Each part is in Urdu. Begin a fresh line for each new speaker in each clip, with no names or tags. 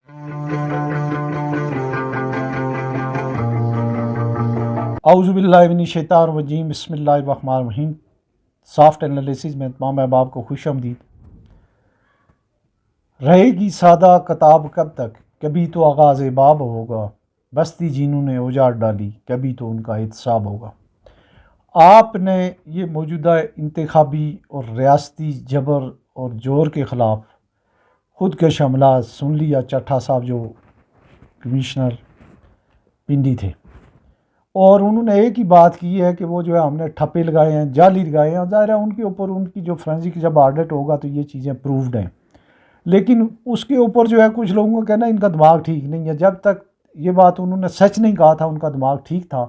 اعوذ باللہ من الشیطان الرجیم، بسم اللہ الرحمن الرحیم۔ سافٹ انالیسز میں تمام احباب کو خوش آمدید۔ رہے گی سادہ کتاب کب تک، کبھی تو آغاز باب ہوگا، بستی جنہوں نے اجاڑ ڈالی، کبھی تو ان کا احتساب ہوگا۔ آپ نے یہ موجودہ انتخابی اور ریاستی جبر اور جور کے خلاف خودکش حملہ سن لیا چٹھا صاحب جو کمشنر پنڈی تھے، اور انہوں نے ایک ہی بات کی ہے کہ وہ جو ہے ہم نے ٹھپے لگائے ہیں، جعلی لگائے ہیں، ظاہر ہے ان کے اوپر ان کی جو فرینزک جب آڈٹ ہوگا تو یہ چیزیں پروفڈ ہیں، لیکن اس کے اوپر جو ہے کچھ لوگوں کا کہنا ان کا دماغ ٹھیک نہیں ہے۔ جب تک یہ بات انہوں نے سچ نہیں کہا تھا ان کا دماغ ٹھیک تھا،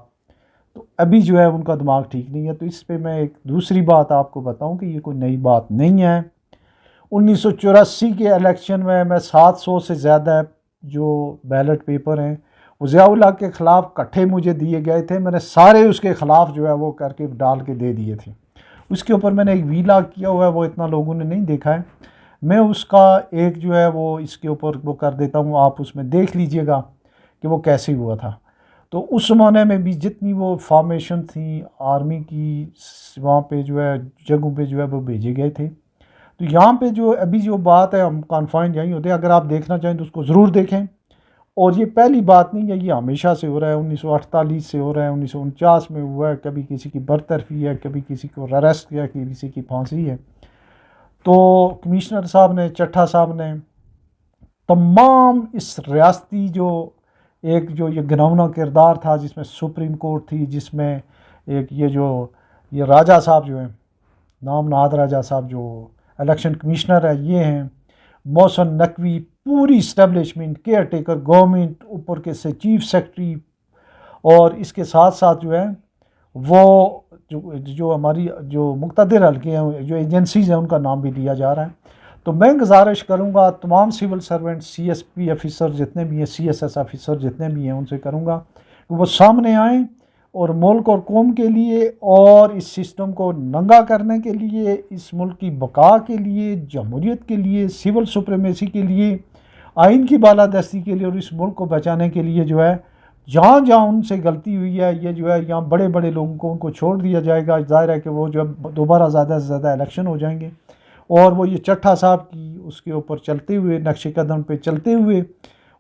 تو ابھی جو ہے ان کا دماغ ٹھیک نہیں ہے۔ تو اس پہ میں ایک دوسری بات آپ کو بتاؤں کہ یہ کوئی نئی بات نہیں ہے۔ 1984 کے الیکشن میں 700 سے زیادہ جو بیلٹ پیپر ہیں وہ ضیاء الحق کے خلاف کٹھے مجھے دیے گئے تھے، میں نے سارے اس کے خلاف جو ہے وہ کر کے ڈال کے دے دیے تھے۔ اس کے اوپر میں نے ایک ویلاگ کیا ہوا ہے، وہ اتنا لوگوں نے نہیں دیکھا ہے، میں اس کا ایک جو ہے وہ اس کے اوپر وہ کر دیتا ہوں، آپ اس میں دیکھ لیجئے گا کہ وہ کیسے ہوا تھا۔ تو اس زمانے میں بھی جتنی وہ فارمیشن تھی آرمی کی، وہاں پہ جو ہے جگہوں پہ جو ہے وہ بھیجے گئے تھے۔ تو یہاں پہ جو ابھی جو بات ہے، ہم کانفائنڈ یہیں ہوتے ہیں، اگر آپ دیکھنا چاہیں تو اس کو ضرور دیکھیں۔ اور یہ پہلی بات نہیں ہے، یہ ہمیشہ سے ہو رہا ہے، 1948 سے ہو رہا ہے، 1949 میں ہوا ہے، کبھی کسی کی برطرفی ہے، کبھی کسی کو اریسٹ کیا، کسی کی پھانسی ہے۔ تو کمشنر صاحب نے، چٹھا صاحب نے تمام اس ریاستی جو ایک جو یہ گنونا کردار تھا، جس میں سپریم کورٹ تھی، جس میں ایک یہ راجہ صاحب جو ہیں، نام نہاد راجہ صاحب جو الیکشن کمشنر ہے، یہ ہیں محسن نقوی، پوری اسٹیبلشمنٹ، کیئر ٹیکر گورنمنٹ، اوپر کے سے چیف سیکرٹری، اور اس کے ساتھ ساتھ جو ہے وہ جو ہماری جو مقتدر حلقے ہیں، جو ایجنسیز ہیں، ان کا نام بھی لیا جا رہا ہے۔ تو میں گزارش کروں گا تمام civil servant, C S P officer جتنے بھی ہیں، سی ایس ایس آفیسر جتنے بھی ہیں، ان سے کروں گا کہ وہ سامنے آئیں اور ملک اور قوم کے لیے اور اس سسٹم کو ننگا کرنے کے لیے، اس ملک کی بقا کے لیے، جمہوریت کے لیے، سول سپریمیسی کے لیے، آئین کی بالادستی کے لیے اور اس ملک کو بچانے کے لیے جو ہے جہاں جہاں ان سے غلطی ہوئی ہے، یہ جو ہے یہاں بڑے بڑے لوگوں کو ان کو چھوڑ دیا جائے گا۔ ظاہر ہے کہ وہ جو دوبارہ زیادہ سے زیادہ الیکشن ہو جائیں گے، اور وہ یہ چٹھا صاحب کی اس کے اوپر چلتے ہوئے، نقش قدم پہ چلتے ہوئے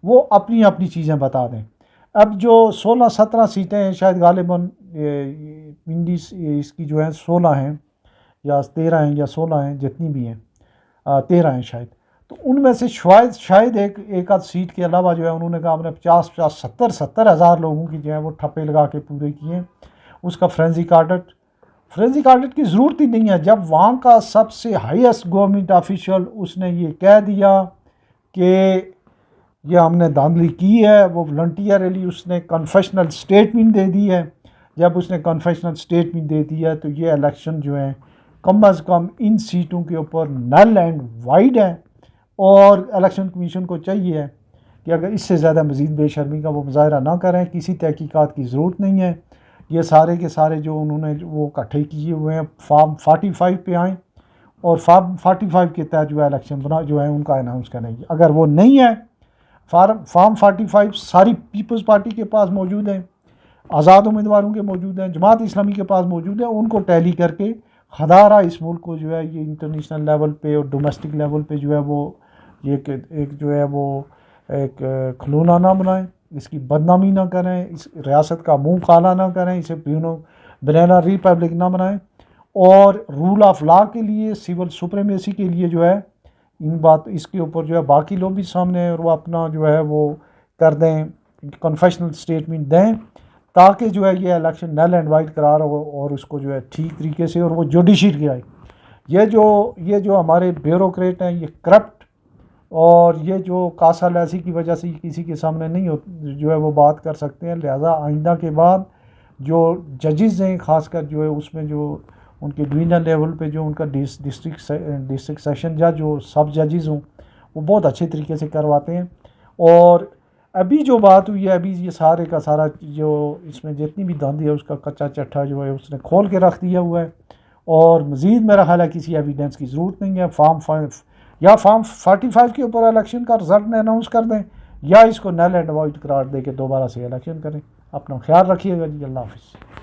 وہ اپنی اپنی چیزیں بتا دیں۔ اب جو 16-17 سیٹیں ہیں شاید غالباً پنڈی اس کی جو ہیں 16 ہیں یا 13 ہیں یا 16 ہیں، جتنی بھی ہیں 13 ہیں شاید۔ تو ان میں سے شاید ایک آدھ سیٹ کے علاوہ جو ہے انہوں نے کہا ہم نے 50 ہزار لوگوں کی جو ہے وہ ٹھپے لگا کے پورے کیے۔ اس کا فرینزک آڈٹ کی ضرورت ہی نہیں ہے، جب وہاں کا سب سے ہائیسٹ گورنمنٹ آفیشل اس نے یہ کہہ دیا کہ یہ ہم نے دھاندلی کی ہے، وہ والنٹیئرلی اس نے کنفیشنل سٹیٹمنٹ دے دی ہے۔ جب اس نے کنفیشنل سٹیٹمنٹ دے دی ہے تو یہ الیکشن جو ہے کم از کم ان سیٹوں کے اوپر نل اینڈ وائڈ ہے، اور الیکشن کمیشن کو چاہیے کہ اگر اس سے زیادہ مزید بے شرمی کا وہ مظاہرہ نہ کریں، کسی تحقیقات کی ضرورت نہیں ہے۔ یہ سارے کے سارے جو انہوں نے وہ اکٹھے کیے ہوئے ہیں فارم 45 پہ آئیں، اور فارم 45 کے تحت جو ہے الیکشن جو ہے ان کا اناؤنس کریں گے۔ اگر وہ نہیں ہے فارم 45 ساری پیپلز پارٹی کے پاس موجود ہیں، آزاد امیدواروں کے موجود ہیں، جماعت اسلامی کے پاس موجود ہیں، ان کو ٹیلی کر کے خدارہ اس ملک کو جو ہے یہ انٹرنیشنل لیول پہ اور ڈومیسٹک لیول پہ جو ہے وہ ایک جو ہے وہ ایک کھلونا نہ بنائیں، اس کی بدنامی نہ کریں، اس ریاست کا منہ کالا نہ کریں، اسے بنانا ریپبلک نہ بنائیں، اور رول آف لا کے لیے، سول سپریمیسی کے لیے جو ہے اس کے اوپر جو ہے باقی لوگ بھی سامنے ہیں، اور وہ اپنا جو ہے وہ کر دیں، کنفیشنل سٹیٹمنٹ دیں، تاکہ جو ہے یہ الیکشن نل اینڈ وائڈ قرار ہو، اور اس کو جو ہے ٹھیک طریقے سے، اور وہ جوڈیشری کی آئے۔ یہ جو ہمارے بیوروکریٹ ہیں، یہ کرپٹ، اور یہ جو کاسا لیسی کی وجہ سے کسی کے سامنے نہیں جو ہے وہ بات کر سکتے ہیں، لہذا آئندہ کے بعد جو ججز ہیں، خاص کر جو ہے اس میں جو ان کے ڈویژنل لیول پہ جو ان کا ڈسٹرکٹ سیشن جج جو سب ججز ہوں، وہ بہت اچھے طریقے سے کرواتے ہیں۔ اور ابھی جو بات ہوئی ہے، ابھی یہ سارے کا سارا جو اس میں جتنی بھی دھاندلی ہے اس کا کچا چٹھا جو ہے اس نے کھول کے رکھ دیا ہوا ہے، اور مزید میرا خیال ہے کسی ایویڈنس کی ضرورت نہیں ہے۔ فارم 45 کے اوپر الیکشن کا رزلٹ اناؤنس کر دیں، یا اس کو نل اینڈ وائڈ قرار دے کے دوبارہ سے الیکشن کریں. اپنا خیال رکھیے گا جی. اللہ حافظ.